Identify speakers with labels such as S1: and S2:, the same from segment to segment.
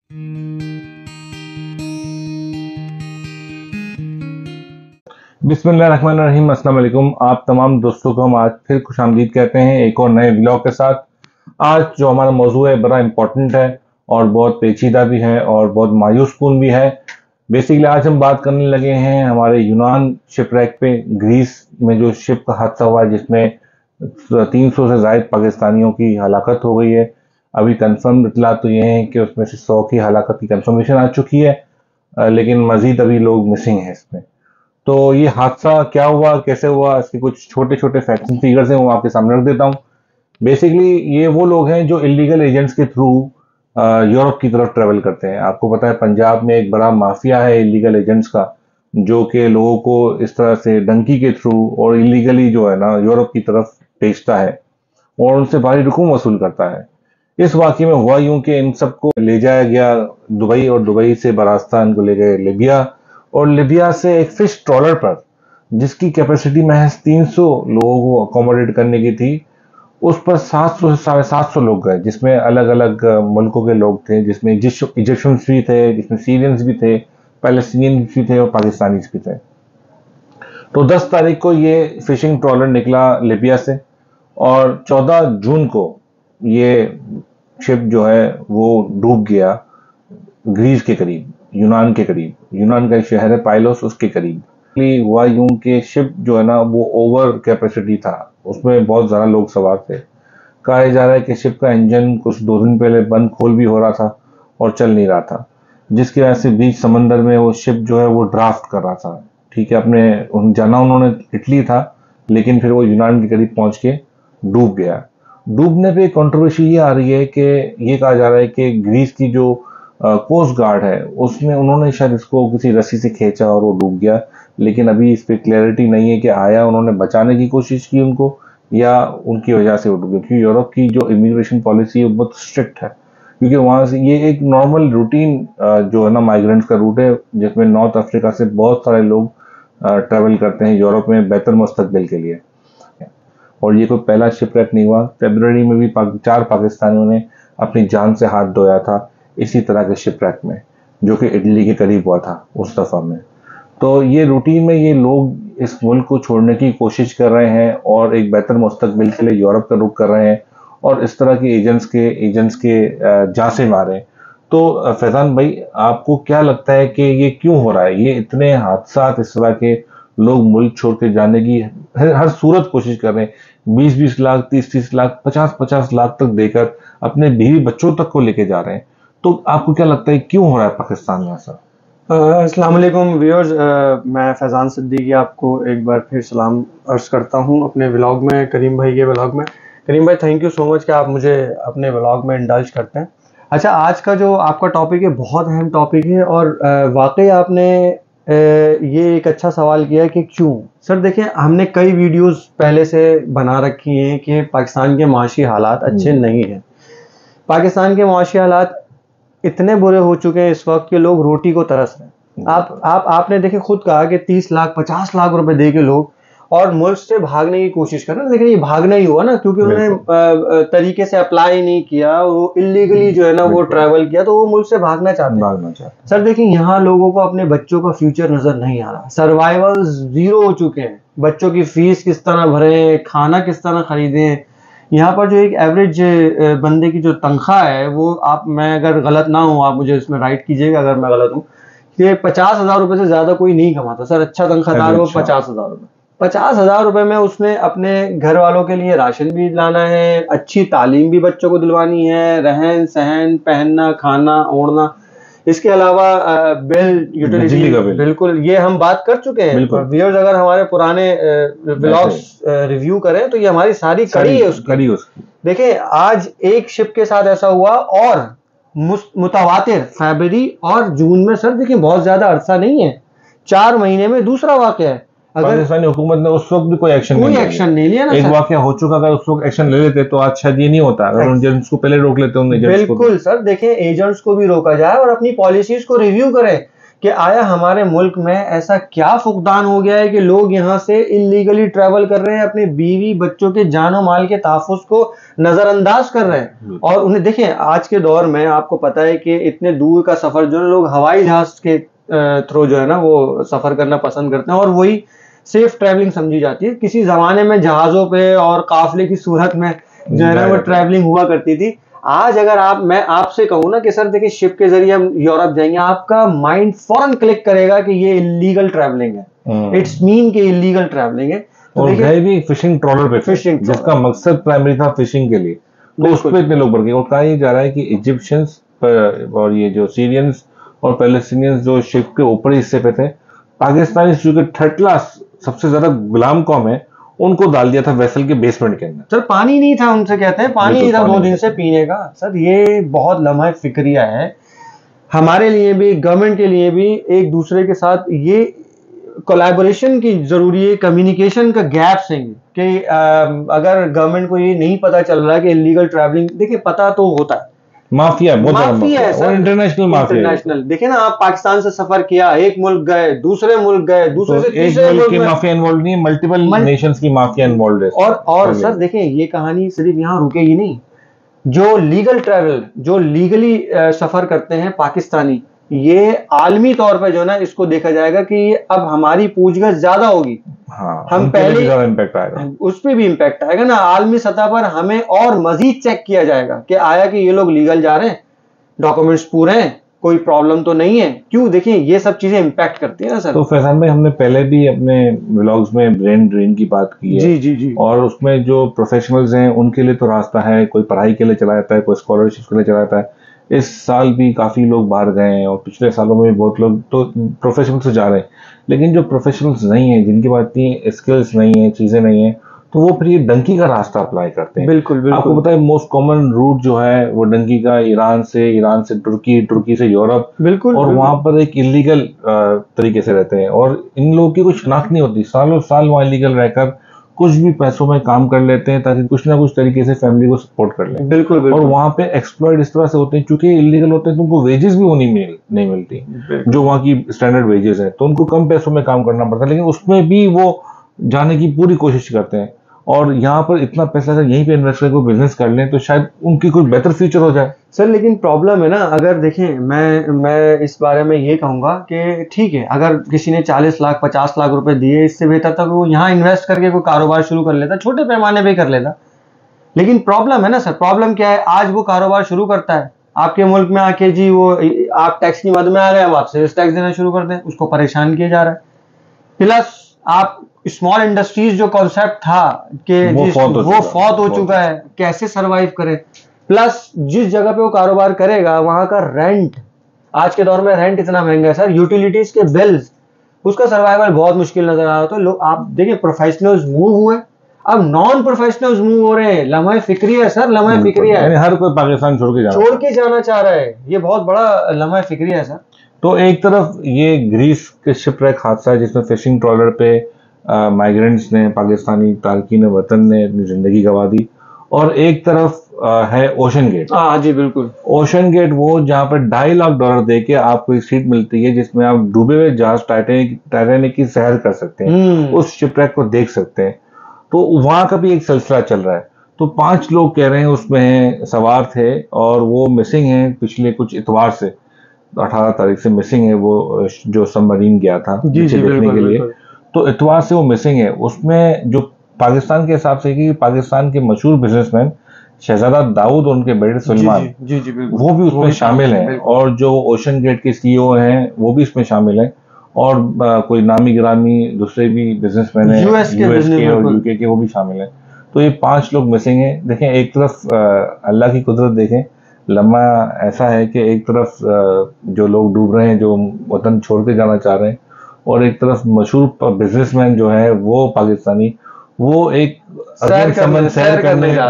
S1: बिस्मिल्लाहिर्रहमानिर्रहीम। अस्सलाम वालेकुम। आप तमाम दोस्तों को हम आज फिर खुशामदीद कहते हैं एक और नए व्लॉग के साथ। आज जो हमारा मौजू है बड़ा इम्पोर्टेंट है और बहुत पेचीदा भी है और बहुत मायूसकुन भी है। बेसिकली आज हम बात करने लगे हैं हमारे यूनान शिपरेक पे, ग्रीस में जो शिप का हादसा हुआ है जिसमें 300 से ज़ायद पाकिस्तानियों की हलाकत हो गई है। अभी कंफर्म इतला तो ये है कि उसमें से 100 की हलाकत की कंफर्मेशन आ चुकी है, लेकिन मजीद अभी लोग मिसिंग हैं इसमें। तो ये हादसा क्या हुआ, कैसे हुआ, इसके कुछ छोटे छोटे फैक्ट्स एंड फिगर्स हैं, वो आपके सामने रख देता हूँ। बेसिकली ये वो लोग हैं जो इलीगल एजेंट्स के थ्रू यूरोप की तरफ ट्रेवल करते हैं। आपको पता है पंजाब में एक बड़ा माफिया है इलीगल एजेंट्स का, जो कि लोगों को इस तरह से डंकी के थ्रू और इलीगली जो है ना यूरोप की तरफ भेजता है और उनसे भारी रकूम वसूल करता है। इस वाकये में हुआ यूं कि इन सबको ले जाया गया दुबई और दुबई से बरास्ता इनको ले गए लिबिया, और लिबिया से एक फिश ट्रॉलर पर जिसकी कैपेसिटी महज 300 लोगों को अकोमोडेट करने की थी, उस पर 700 से 750 लोग गए, जिसमें अलग अलग मुल्कों के लोग थे, जिसमें इजिप्शियंस भी थे, जिसमें सीरियंस भी थे, पैलेस्टीनियंस भी थे और पाकिस्तानीज भी थे। तो 10 तारीख को ये फिशिंग ट्रॉलर निकला लिबिया से और 14 जून को ये शिप जो है वो डूब गया ग्रीस के करीब, यूनान के करीब। यूनान का एक शहर है पाइलोस, उसके करीब। हुआ यूं कि शिप जो है ना वो ओवर कैपेसिटी था, उसमें बहुत ज़्यादा लोग सवार थे। कहा जा रहा है कि शिप का इंजन कुछ 2 दिन पहले बंद खोल भी हो रहा था और चल नहीं रहा था, जिसकी वजह से बीच समंदर में वो शिप जो है वो ड्राफ्ट कर रहा था। ठीक है, अपने जाना उन्होंने इटली था, लेकिन फिर वो यूनान के करीब पहुंच के डूब गया। डूबने पे कंट्रोवर्सी ये आ रही है कि ये कहा जा रहा है कि ग्रीस की जो कोस्ट गार्ड है उसमें उन्होंने शायद इसको किसी रस्सी से खींचा और वो डूब गया, लेकिन अभी इस पर क्लैरिटी नहीं है कि आया उन्होंने बचाने की कोशिश की उनको या उनकी वजह से वो डूब गया। क्योंकि यूरोप की जो इमिग्रेशन पॉलिसी है बहुत स्ट्रिक्ट है, क्योंकि वहाँ से ये एक नॉर्मल रूटीन जो है ना माइग्रेंट्स का रूट है, जिसमें नॉर्थ अफ्रीका से बहुत सारे लोग ट्रेवल करते हैं यूरोप में बेहतर मुस्तकबिल के लिए। और ये कोई पहला शिपरेक नहीं हुआ। फरवरी में भी 4 पाकिस्तानियों ने अपनी जान से हाथ धोया था इसी तरह के शिपरेक में, जो कि इटली के करीब हुआ था उस दफ़ा में। तो ये रूटीन में ये लोग इस मुल्क को छोड़ने की कोशिश कर रहे हैं और एक बेहतर मुस्तकबिल के लिए यूरोप का रुख कर रहे हैं और इस तरह के एजेंट्स के झांसे मारे। तो फैजान भाई, आपको क्या लगता है कि ये क्यों हो रहा है? ये इतने हादसा इस तरह के लोग मुल्क छोड़ के जाने की हर सूरत कोशिश कर रहे हैं, 20-20 लाख, 30-30 लाख, 50-50 लाख तक देकर अपने बीवी बच्चों तक को लेके जा रहे हैं। तो आपको क्या लगता है क्यों हो रहा है पाकिस्तान में ऐसा?
S2: अस्सलाम वालेकुम व्यूअर्स, मैं फैज़ान सिद्दीकी आपको एक बार फिर सलाम अर्ज़ करता हूं अपने व्लॉग में, करीम भाई के व्लॉग में। करीम भाई, थैंक यू सो मच कि आप मुझे अपने व्लॉग में इंडल्ज करते हैं। अच्छा, आज का जो आपका टॉपिक है बहुत अहम टॉपिक है और वाकई आपने ये एक अच्छा सवाल किया कि क्यों। सर देखिए, हमने कई वीडियोस पहले से बना रखी हैं कि पाकिस्तान के माशी हालात अच्छे नहीं हैं। पाकिस्तान के माशी हालात इतने बुरे हो चुके हैं इस वक्त के लोग रोटी को तरस रहे हैं। आपने देखे खुद कहा कि 30 लाख 50 लाख रुपए दे के लोग और मुल्क से भागने की कोशिश कर रहे हैं। देखिए, ये भागना ही हुआ ना, क्योंकि उन्होंने तरीके से अप्लाई नहीं किया, वो इलीगली जो है ना वो ट्रैवल किया, तो वो मुल्क से भागना चाहते हैं। सर देखिए, यहाँ लोगों को अपने बच्चों का फ्यूचर नजर नहीं आ रहा, सर्वाइवल जीरो हो चुके हैं। बच्चों की फीस किस तरह भरें, खाना किस तरह खरीदें। यहाँ पर जो एक एवरेज बंदे की जो तनख्वाह है वो, मैं अगर गलत ना हूँ आप मुझे इसमें राइट कीजिएगा अगर मैं गलत हूँ, कि 50,000 रुपए से ज्यादा कोई नहीं कमाता। सर अच्छा तनख्वाहदार वो 50,000 रुपए, 50,000 रुपए में उसने अपने घर वालों के लिए राशन भी लाना है, अच्छी तालीम भी बच्चों को दिलवानी है, रहन सहन, पहनना, खाना, ओढ़ना, इसके अलावा बिल, यूटिलिटी का बिल। बिल्कुल, ये हम बात कर चुके हैं व्यूअर्स। अगर हमारे पुराने व्लॉग्स रिव्यू करें तो ये हमारी सारी कड़ी है उसकी। देखिए, आज एक शिप के साथ ऐसा हुआ और मुतवातिर फरवरी और जून में, सर देखिए बहुत ज्यादा अरसा नहीं है, 4 महीने में दूसरा वाकया है।
S1: पाकिस्तानी हुकूमत ने उस वक्त भी कोई एक्शन नहीं लिया ना।
S2: एक
S1: वाकया हो चुका, अगर उस वक्त एक्शन ले लेते तो आज शायद ये नहीं होता, अगर एजेंट्स को पहले रोक लेते।
S2: बिल्कुल सर, देखें एजेंट्स को भी रोका जाए और अपनी पॉलिसीज को रिव्यू करें कि आया हमारे मुल्क में ऐसा क्या फुकदान हो गया है कि लोग यहाँ से इलीगली ट्रैवल कर रहे हैं, अपने बीवी बच्चों के जानो माल के तहफ़्फ़ुज़ को नज़रअंदाज कर रहे हैं। और उन्हें देखिए, आज के दौर में आपको पता है कि इतने दूर का सफ़र जो है लोग हवाई जहाज़ के थ्रू जो है ना वो सफ़र करना पसंद करते हैं, और वही सेफ ट्रैवलिंग समझी जाती है। किसी ज़माने में जहाज़ों पे और काफ़िले की सूरत में जो है ना वो ट्रैवलिंग हुआ करती थी। आज अगर मैं आपसे कहूँ ना कि सर देखिए शिप के जरिए हम यूरोप जाएंगे, आपका माइंड फौरन क्लिक करेगा कि ये इलीगल ट्रैवलिंग है। इट्स मीन कि इलीगल ट्रैवलिंग है।
S1: तो और गए भी फिशिंग ट्रॉलर पे,
S2: फिशिंग
S1: जिसका मकसद प्राइमरी था फिशिंग के लिए, तो उस पर इतने लोग बढ़ गए। और कहा यह जा रहा है कि इजिप्शियंस और ये जो सीरियंस और पैलेस्टीनियंस जो शिप के ऊपरी हिस्से पे थे, पाकिस्तानी जो कि थर्ड क्लास सबसे ज्यादा गुलाम कौम है, उनको डाल दिया था वेसल के बेसमेंट के अंदर।
S2: सर पानी नहीं था, उनसे कहते हैं पानी नहीं था 2 दिन से पीने का। सर ये बहुत लम्हा फिक्रिया है हमारे लिए भी, गवर्नमेंट के लिए भी। एक दूसरे के साथ ये कोलैबोरेशन की जरूरी है, कम्युनिकेशन का गैप है कि अगर गवर्नमेंट को ये नहीं पता चल रहा है कि इलीगल ट्रैवलिंग, देखिए पता तो होता है,
S1: माफिया बहुत
S2: माफिया है सर,
S1: इंटरनेशनल माफिया।
S2: इंटरनेशनल देखिए ना, आप पाकिस्तान से सफर किया, एक मुल्क गए, दूसरे मुल्क गए, दूसरे से तीसरे मुल्क
S1: की माफिया इन्वॉल्व नहीं है, मल्टीपल नेशंस की माफिया इन्वॉल्व है।
S2: और सर देखिए ये कहानी सिर्फ यहाँ रुकेगी नहीं। जो लीगल ट्रैवल, जो लीगली सफर करते हैं पाकिस्तानी, ये आलमी तौर पर जो है ना इसको देखा जाएगा कि अब हमारी पूछगछ ज्यादा होगी।
S1: हाँ,
S2: हम पहले
S1: इम्पैक्ट आएगा,
S2: उस पर भी इम्पैक्ट आएगा ना, आलमी सतह पर हमें और मजीद चेक किया जाएगा कि आया कि ये लोग लीगल जा रहे हैं, डॉक्यूमेंट्स पूरे हैं, कोई प्रॉब्लम तो नहीं है। क्यों, देखिए ये सब चीजें इम्पैक्ट करती है ना सर।
S1: तो फैजान भाई, हमने पहले भी अपने व्लॉग्स में ब्रेन ड्रेन की बात की है।
S2: जी जी जी।
S1: और उसमें जो प्रोफेशनल्स हैं उनके लिए तो रास्ता है, कोई पढ़ाई के लिए चला जाता है, कोई स्कॉलरशिप के लिए चला जाता है। इस साल भी काफी लोग बाहर गए हैं और पिछले सालों में भी बहुत लोग तो प्रोफेशनल से जा रहे हैं। लेकिन जो प्रोफेशनल्स नहीं है, जिनके पास इतनी स्किल्स नहीं है, चीजें नहीं है, तो वो फिर ये डंकी का रास्ता अप्लाई करते हैं।
S2: बिल्कुल बिल्कुल।
S1: आपको पता है मोस्ट कॉमन रूट जो है वो डंकी का ईरान से तुर्की, तुर्की से यूरोप।
S2: बिल्कुल।
S1: और वहां पर एक इलीगल तरीके से रहते हैं और इन लोगों की कोई शनाख्त नहीं होती। सालों साल वहां इलीगल रहकर कुछ भी पैसों में काम कर लेते हैं ताकि कुछ ना कुछ तरीके से फैमिली को सपोर्ट कर लें।
S2: बिल्कुल बिल्कुल।
S1: और वहां पे एक्सप्लॉइट इस तरह से होते हैं, चूंकि इलीगल होते हैं तो उनको वेजेस भी वो नहीं मिलती जो वहां की स्टैंडर्ड वेजेस है, तो उनको कम पैसों में काम करना पड़ता है। लेकिन उसमें भी वो जाने की पूरी कोशिश करते हैं। और यहाँ पर इतना पैसा अगर यहीं पे इन्वेस्ट करके बिजनेस कर लें तो शायद उनकी कोई बेहतर फ्यूचर हो जाए।
S2: सर लेकिन प्रॉब्लम है ना, अगर देखें मैं इस बारे में ये कहूँगा कि ठीक है, अगर किसी ने 40 लाख 50 लाख रुपए दिए, इससे बेहतर था वो यहाँ इन्वेस्ट करके कोई कारोबार शुरू कर लेता, छोटे पैमाने पे कर लेता। लेकिन प्रॉब्लम है ना सर, प्रॉब्लम क्या है, आज वो कारोबार शुरू करता है आपके मुल्क में आके, जी वो आप टैक्स की मद में आ गए, अब आप सेल्स टैक्स देना शुरू कर दें, उसको परेशान किया जा रहा है। प्लस आप स्मॉल इंडस्ट्रीज जो कॉन्सेप्ट था कि वो फौत हो चुका है, कैसे सरवाइव करें। प्लस जिस जगह पे वो कारोबार करेगा वहां का रेंट, आज के दौर में रेंट इतना महंगा है सर, यूटिलिटीज के बिल्स, उसका सर्वाइवल बहुत मुश्किल नजर आ रहा है। तो लोग, आप देखिए प्रोफेशनल्स मूव हुए, अब नॉन प्रोफेशनल्स मूव हो रहे हैं। लम्हा फिक्रिया है सर, लम्हा फिक्रिया है,
S1: हर कोई पाकिस्तान छोड़ के
S2: जाना चाह रहा है। ये बहुत बड़ा लम्हा फिक्रिया है सर।
S1: तो एक तरफ ये ग्रीस के शिपरेक हादसा है जिसमें फिशिंग ट्रॉलर पे माइग्रेंट्स ने, पाकिस्तानी तारकीन वतन ने अपनी जिंदगी गंवा दी, और एक तरफ है ओशन गेट।
S2: हाँ जी बिल्कुल।
S1: ओशन गेट वो जहाँ पर $2.5 लाख दे के आपको एक सीट मिलती है जिसमें आप डूबे हुए जहाज टाइटैनिक की सैर कर सकते हैं, उस शिपरेक को देख सकते हैं। तो वहां का भी एक सिलसिला चल रहा है। तो 5 लोग कह रहे हैं उसमें सवार थे और वो मिसिंग हैं पिछले कुछ इतवार से, 18 तारीख से मिसिंग है वो जो सबमरीन गया था देखने के लिए। तो इतवार से वो मिसिंग है। उसमें जो पाकिस्तान के हिसाब से कि पाकिस्तान के मशहूर बिजनेसमैन शहजादा दाऊद और उनके बेटे सुलेमान, वो भी उसमें शामिल हैं, और जो ओशन गेट के सीईओ हैं वो भी इसमें शामिल हैं, और कोई नामी गिरामी दूसरे भी बिजनेसमैन हैं यूएस के और यूके के, वो भी शामिल हैं। तो ये 5 लोग मिसिंग हैं। देखें, एक तरफ अल्लाह की कुदरत देखें, लम्हा ऐसा है कि एक तरफ जो लोग डूब रहे हैं, जो वतन छोड़ के जाना चाह रहे हैं, और एक तरफ मशहूर बिजनेसमैन जो है वो पाकिस्तानी, वो एक सैर करने जा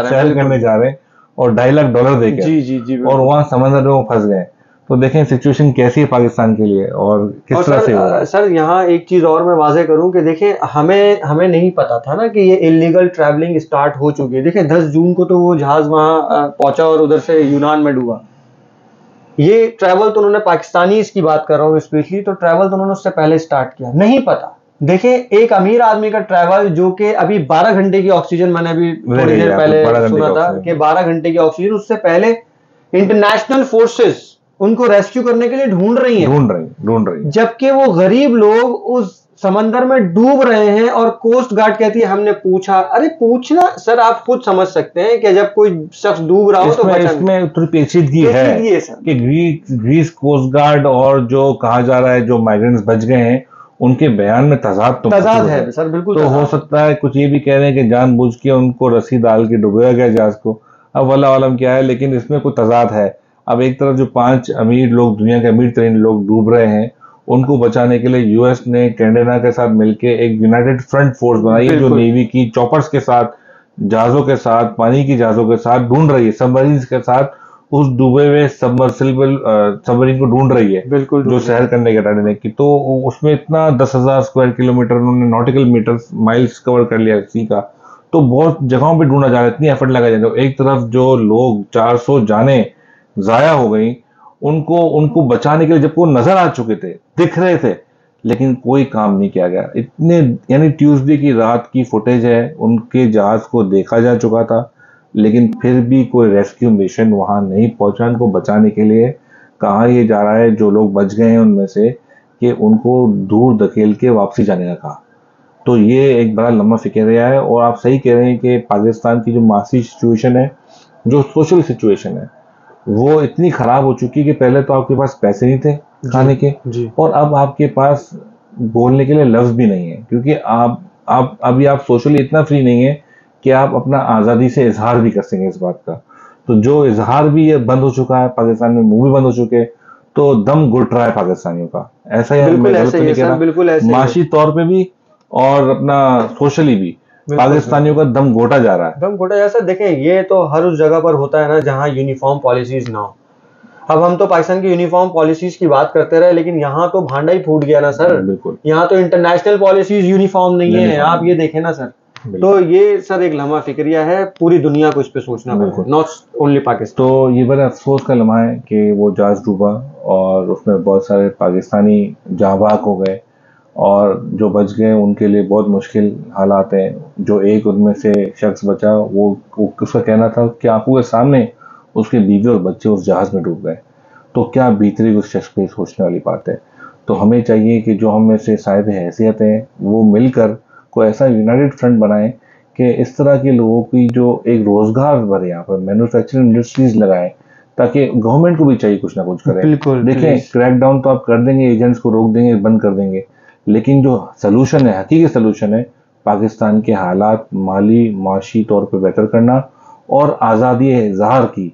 S1: रहे हैं और $2.5 लाख देके, जी, और वहां समंदर में वो फंस गए। तो देखें सिचुएशन कैसी है पाकिस्तान के लिए और किस तरह से हो रहा है।
S2: सर यहाँ एक चीज और मैं वाजे करूं कि देखें, हमें नहीं पता था ना कि ये इलीगल ट्रैवलिंग स्टार्ट हो चुकी है। देखें 10 जून को तो वो जहाज वहां पहुंचा और उधर से यूनान में डूबा। ये ट्रैवल तो उन्होंने पाकिस्तानी की बात कर रहा हूँ स्पेशली, तो ट्रैवल तो उन्होंने उससे पहले स्टार्ट किया, नहीं पता। देखिए एक अमीर आदमी का ट्रैवल जो कि अभी 12 घंटे की ऑक्सीजन, मैंने अभी थोड़ी देर पहले सुना था कि 12 घंटे की ऑक्सीजन, उससे पहले इंटरनेशनल फोर्सेस उनको रेस्क्यू करने के लिए ढूंढ रही हैं, जबकि वो गरीब लोग उस समंदर में डूब रहे हैं और कोस्ट गार्ड कहती है हमने पूछा। अरे पूछना सर, आप खुद समझ सकते हैं कि जब कोई शख्स डूब रहा हो तो
S1: इसमें थोड़ी पेचीदगी है कि ग्रीस कोस्ट गार्ड और जो कहा जा रहा है जो माइग्रेंट्स बच गए हैं उनके बयान में तजाद
S2: है सर, बिल्कुल।
S1: तो हो सकता है कुछ ये भी कह रहे हैं कि जानबूझ के उनको रस्सी डाल के डुबोया गया जहाज को, अब वल्लाह आलम क्या है, लेकिन इसमें कोई तजाद है। अब एक तरफ जो 5 अमीर लोग, दुनिया के अमीर तरीन लोग डूब रहे हैं, उनको बचाने के लिए यूएस ने कैनेडा के साथ मिलकर एक यूनाइटेड फ्रंट फोर्स बनाई है जो नेवी की चॉपर्स के साथ, जहाजों के साथ, पानी की जहाजों के साथ ढूंढ रही है, सबमरीन के साथ उस डूबे हुए सबमरीन को ढूंढ रही है,
S2: बिल्कुल,
S1: जो शहर करने के डालने की। तो उसमें इतना 10,000 स्क्वायर किलोमीटर उन्होंने नॉटिकल मीटर माइल्स कवर कर लिया सी का, तो बहुत जगहों पे ढूंढा जा रहा है, इतनी एफर्ट लगाया जा रहा है। एक तरफ जो लोग 400 जाने जाया हो गई, उनको बचाने के लिए जब वो नजर आ चुके थे, दिख रहे थे, लेकिन कोई काम नहीं किया गया। इतने यानी ट्यूसडे की रात की फुटेज है, उनके जहाज को देखा जा चुका था, लेकिन फिर भी कोई रेस्क्यू मिशन वहां नहीं पहुंचा उनको बचाने के लिए। कहा यह जा रहा है जो लोग बच गए हैं उनमें से कि उनको दूर धकेल के वापसी जाने का कहा। तो ये एक बड़ा लंबा फिक्रिया है। और आप सही कह रहे हैं कि पाकिस्तान की जो मासी सिचुएशन है, जो सोशल सिचुएशन है, वो इतनी खराब हो चुकी है कि पहले तो आपके पास पैसे नहीं थे खाने के, और अब आपके पास बोलने के लिए लफ्ज भी नहीं है, क्योंकि आप अभी आप सोशली इतना फ्री नहीं है कि आप अपना आज़ादी से इजहार भी कर सकें इस बात का। तो जो इजहार भी ये बंद हो चुका है, पाकिस्तान में मूवी बंद हो चुके, तो दम घुट रहा है पाकिस्तानियों का। ऐसा ही माशी तौर पे भी और अपना सोशली भी पाकिस्तानियों का दम घोटा जा रहा है।
S2: दम घोटा जैसा देखें, ये तो हर उस जगह पर होता है ना जहां यूनिफॉर्म पॉलिसीज ना हो। अब हम तो पाकिस्तान की यूनिफॉर्म पॉलिसीज की बात करते रहे, लेकिन यहाँ तो भांडा ही फूट गया ना सर।
S1: बिल्कुल,
S2: यहाँ तो इंटरनेशनल पॉलिसीज यूनिफॉर्म नहीं है, आप ये देखें ना सर। तो ये सर एक लम्हा फिक्रिया है, पूरी दुनिया को इस पे सोचना पड़ेगा, नॉट ओनली पाकिस्तान।
S1: तो ये बड़ा अफसोस का लम्हा है कि वो जहाज डूबा और उसमें बहुत सारे पाकिस्तानी जाँबाज हो गए, और जो बच गए उनके लिए बहुत मुश्किल हालात हैं। जो एक उनमें से शख्स बचा, वो उसका कहना था कि आंखों के सामने उसके बीवी और बच्चे उस जहाज में डूब गए। तो क्या बीतरी उस शख्स पे सोचने वाली बात है। तो हमें चाहिए कि जो हम में से साहिब हैसियत हैं वो मिलकर कोई ऐसा यूनाइटेड फ्रंट बनाएं कि इस तरह के लोगों की जो एक रोजगार बढ़े, यहाँ पर मैन्युफैक्चरिंग इंडस्ट्रीज लगाएं, ताकि गवर्नमेंट को भी चाहिए कुछ ना कुछ करें। देखें, क्रैकडाउन तो आप कर देंगे, एजेंट्स को रोक देंगे, बंद कर देंगे, लेकिन जो सलूशन है, हकीकी सलूशन है, पाकिस्तान के हालात माली माशी तौर पर बेहतर करना और आज़ादी इज़हार की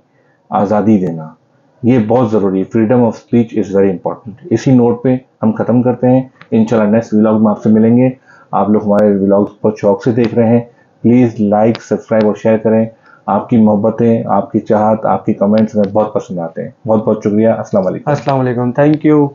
S1: आज़ादी देना, ये बहुत ज़रूरी है। Freedom of speech is very important. इसी नोट पे हम ख़त्म करते हैं। इंशाल्लाह नेक्स्ट व्लॉग में आपसे मिलेंगे। आप लोग हमारे व्लॉग्स बहुत शौक से देख रहे हैं, प्लीज़ लाइक, सब्सक्राइब और शेयर करें। आपकी मोहब्बतें, आपकी चाहत, आपकी कमेंट्स हमें बहुत पसंद आते हैं। बहुत बहुत शुक्रिया। अस्सलाम वालेकुम।
S2: अस्सलाम वालेकुम। Thank you.